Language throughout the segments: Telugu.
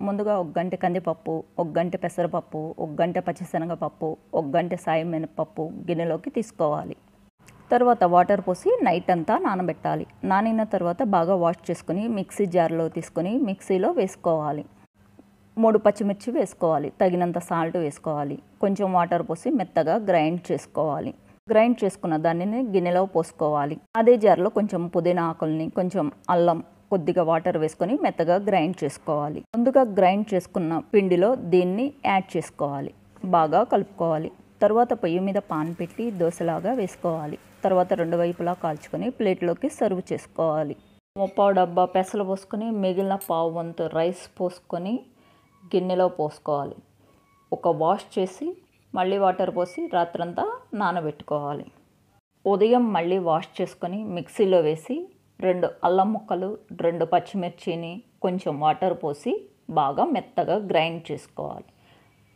ముందుగా ఒక గంటె కందిపప్పు, ఒక గంటె పెసరపప్పు, ఒక గంటె పచ్చిశనగపప్పు, ఒక గంటె సాయి మినపప్పు గిన్నెలోకి తీసుకోవాలి. తర్వాత వాటర్ పోసి నైట్ అంతా నానబెట్టాలి. నానిన తర్వాత బాగా వాష్ చేసుకుని మిక్సీ జార్లో తీసుకొని మిక్సీలో వేసుకోవాలి. 3 పచ్చిమిర్చి వేసుకోవాలి. తగినంత సాల్ట్ వేసుకోవాలి. కొంచెం వాటర్ పోసి మెత్తగా గ్రైండ్ చేసుకోవాలి. గ్రైండ్ చేసుకున్న దానిని గిన్నెలో పోసుకోవాలి. అదే జార్లో కొంచెం పుదీనా ఆకుల్ని, కొంచెం అల్లం, కొద్దిగా వాటర్ వేసుకొని మెత్తగా గ్రైండ్ చేసుకోవాలి. ముందుగా గ్రైండ్ చేసుకున్న పిండిలో దీన్ని యాడ్ చేసుకోవాలి. బాగా కలుపుకోవాలి. తర్వాత పొయ్యి మీద పాన్ పెట్టి దోశలాగా వేసుకోవాలి. తర్వాత 2 వైపులా కాల్చుకొని ప్లేట్లోకి సర్వ్ చేసుకోవాలి. ముప్పావు డబ్బా పెసలు పోసుకొని మిగిలిన పావు వంతు రైస్ పోసుకొని గిన్నెలో పోసుకోవాలి. ఒక వాష్ చేసి మళ్ళీ వాటర్ పోసి రాత్రంతా నానబెట్టుకోవాలి. ఉదయం మళ్ళీ వాష్ చేసుకొని మిక్సీలో వేసి 2 అల్లం ముక్కలు, 2 పచ్చిమిర్చిని కొంచెం వాటర్ పోసి బాగా మెత్తగా గ్రైండ్ చేసుకోవాలి.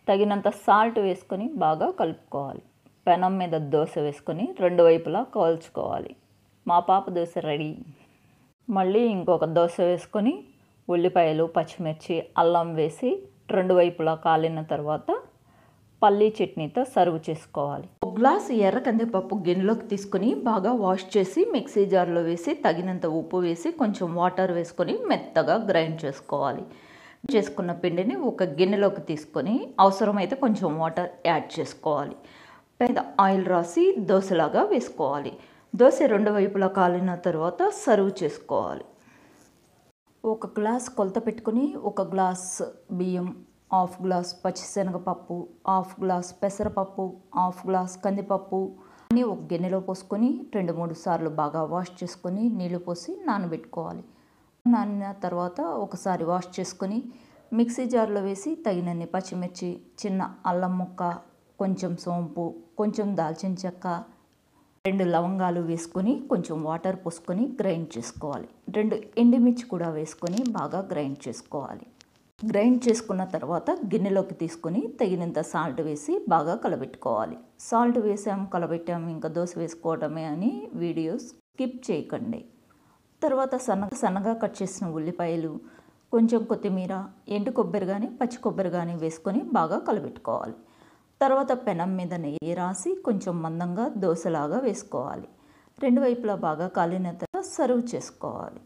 తగినంత సాల్ట్ వేసుకొని బాగా కలుపుకోవాలి. పెనం మీద దోశ వేసుకొని 2 వైపులా కాల్చుకోవాలి. మా పాప దోశ రెడీ. మళ్ళీ ఇంకొక దోశ వేసుకొని ఉల్లిపాయలు, పచ్చిమిర్చి, అల్లం వేసి 2 వైపులా కాలిన తర్వాత పల్లీ చట్నీతో సర్వ్ చేసుకోవాలి. ఒక గ్లాసు ఎర్ర కందిపప్పు గిన్నెలోకి తీసుకొని బాగా వాష్ చేసి మిక్సీ జార్లో వేసి తగినంత ఉప్పు వేసి కొంచెం వాటర్ వేసుకొని మెత్తగా గ్రైండ్ చేసుకోవాలి. చేసుకున్న పిండిని ఒక గిన్నెలోకి తీసుకొని అవసరమైతే కొంచెం వాటర్ యాడ్ చేసుకోవాలి. పైన ఆయిల్ రాసి దోశలాగా వేసుకోవాలి. దోశ 2 వైపులా కాలిన తర్వాత సర్వ్ చేసుకోవాలి. ఒక గ్లాస్ కొలత పెట్టుకుని 1 గ్లాస్ బియ్యం, 1/2 గ్లాస్ పచ్చిశనగపప్పు, 1/2 గ్లాస్ పెసరపప్పు, 1/2 గ్లాస్ కందిపప్పు అన్నీ ఒక గిన్నెలో పోసుకొని 2-3 సార్లు బాగా వాష్ చేసుకొని నీళ్లు పోసి నానబెట్టుకోవాలి. నానిన తర్వాత ఒకసారి వాష్ చేసుకొని మిక్సీ జార్లో వేసి తగినన్ని పచ్చిమిర్చి, చిన్న అల్లం ముక్క, కొంచెం సోంపు, కొంచెం దాల్చిన చెక్క, 2 లవంగాలు వేసుకొని కొంచెం వాటర్ పోసుకొని గ్రైండ్ చేసుకోవాలి. 2 ఎండుమిర్చి కూడా వేసుకొని బాగా గ్రైండ్ చేసుకోవాలి. గ్రైండ్ చేసుకున్న తర్వాత గిన్నెలోకి తీసుకొని తగినంత సాల్ట్ వేసి బాగా కలబెట్టుకోవాలి. సాల్ట్ వేసాము, కలబెట్టాము, ఇంకా దోశ వేసుకోవడమే అని వీడియో స్కిప్ చేయకండి. తర్వాత సన్నగా కట్ చేసిన ఉల్లిపాయలు, కొంచెం కొత్తిమీర, ఎండు కొబ్బరి కానీ పచ్చి కొబ్బరి కానీ వేసుకొని బాగా కలబెట్టుకోవాలి. తర్వాత పెనం మీద నెయ్యి రాసి కొంచెం మందంగా దోశలాగా వేసుకోవాలి. 2 వైపులా బాగా కాలిన తర్వాత సర్వ్ చేసుకోవాలి.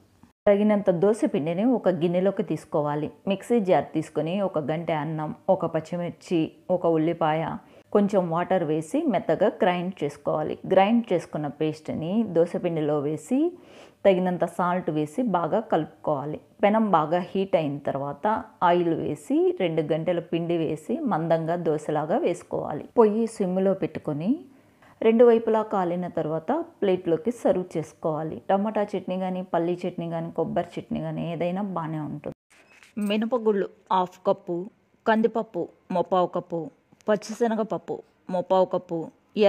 తగినంత దోశ పిండిని ఒక గిన్నెలోకి తీసుకోవాలి. మిక్సీ జార్ తీసుకొని 1 గంటె అన్నం, 1 పచ్చిమిర్చి, 1 ఉల్లిపాయ, కొంచెం వాటర్ వేసి మెత్తగా గ్రైండ్ చేసుకోవాలి. గ్రైండ్ చేసుకున్న పేస్ట్ని దోశపిండిలో వేసి తగినంత సాల్ట్ వేసి బాగా కలుపుకోవాలి. పెనం బాగా హీట్ అయిన తర్వాత ఆయిల్ వేసి 2 గంటెల పిండి వేసి మందంగా దోశలాగా వేసుకోవాలి. పొయ్యి సిమ్లో పెట్టుకొని 2 వైపులా కాలిన తర్వాత ప్లేట్లోకి సర్వ్ చేసుకోవాలి. టమాటా చట్నీ కానీ, పల్లీ చట్నీ కానీ, కొబ్బరి చట్నీ కానీ ఏదైనా బాగానే ఉంటుంది. మినపగుళ్ళు 1/2 కప్పు, కందిపప్పు 1/4 కప్పు, పచ్చిశనగపప్పు 1/4 కప్పు,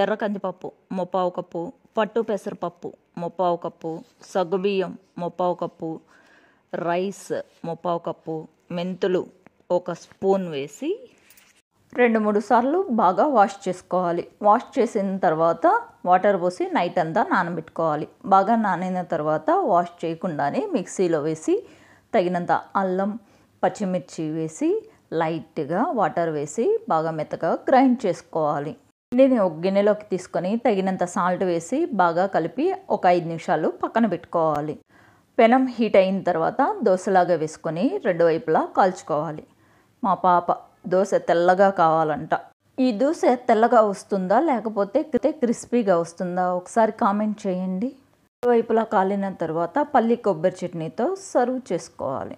ఎర్ర కందిపప్పు 1/4 కప్పు, పట్టు పెసరపప్పు 1/4 కప్పు, సగ్గుబియ్యం 1/4 కప్పు, రైస్ 1/4 కప్పు, మెంతులు 1 స్పూన్ వేసి 2-3 సార్లు బాగా వాష్ చేసుకోవాలి. వాష్ చేసిన తర్వాత వాటర్ పోసి నైట్ అంతా నానబెట్టుకోవాలి. బాగా నానిన తర్వాత వాష్ చేయకుండానే మిక్సీలో వేసి తగినంత అల్లం, పచ్చిమిర్చి వేసి లైట్గా వాటర్ వేసి బాగా మెత్తగా గ్రైండ్ చేసుకోవాలి. దీన్ని ఒక గిన్నెలోకి తీసుకొని తగినంత సాల్ట్ వేసి బాగా కలిపి ఒక 5 నిమిషాలు పక్కన పెట్టుకోవాలి. పెనం హీట్ అయిన తర్వాత దోశలాగా వేసుకొని 2 వైపులా కాల్చుకోవాలి. మా పాప దోశ తెల్లగా కావాలంట. ఈ దోశ తెల్లగా వస్తుందా లేకపోతే క్రిస్పీగా వస్తుందా ఒకసారి కామెంట్ చేయండి. 2 వైపులా కాలిన తర్వాత పల్లి కొబ్బరి చట్నీతో సర్వ్ చేసుకోవాలి.